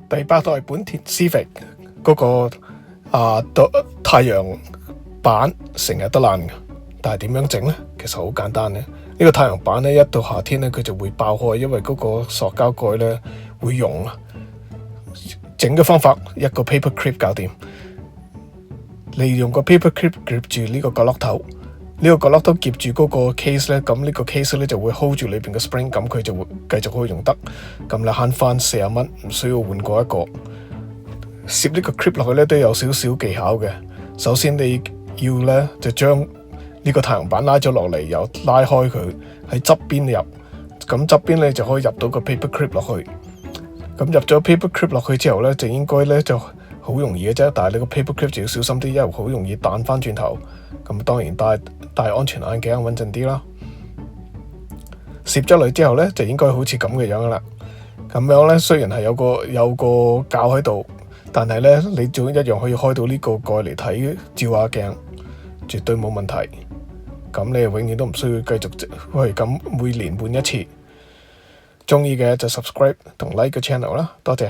第8代本田 Civic 嗰個太陽板成日都爛嘅，但係點樣整呢？其實好簡單嘅。呢個太陽板呢，一到夏天呢，佢就會爆開，因為嗰個塑膠蓋呢會溶啊。整嘅方法一個 paper clip 搞掂，利用個 paper clip 夾住呢個角落頭，呢個角落頭夾住嗰個 case 呢，咁呢個 case 呢就會 hold 住裏邊嘅 spring， 咁佢就會繼續可以用得。咁你慳翻40蚊，唔需要換過一個。攝呢個 clip 落去呢都有少少技巧嘅。首先你要呢就將呢個太陽板拉咗落嚟，又拉開佢喺側邊入，咁側邊呢就可以入到個 paper clip 落去。咁入咗 paper clip 落去之後呢，就應該呢就好容易嘅啫。但係你個 paper clip 就要小心啲，因為好容易彈翻轉頭。咁當然戴安全眼鏡穩陣啲啦。攝咗嚟之後呢，就應該好似咁嘅樣啦。咁樣呢，雖然係有個膠喺度，但係呢，你仲一樣可以開到呢個蓋嚟睇照下鏡，絕對冇問題。咁你永遠都唔需要繼續係咁每年換一次。鍾意嘅就 subscribe 同 like 個 channel 啦，多謝。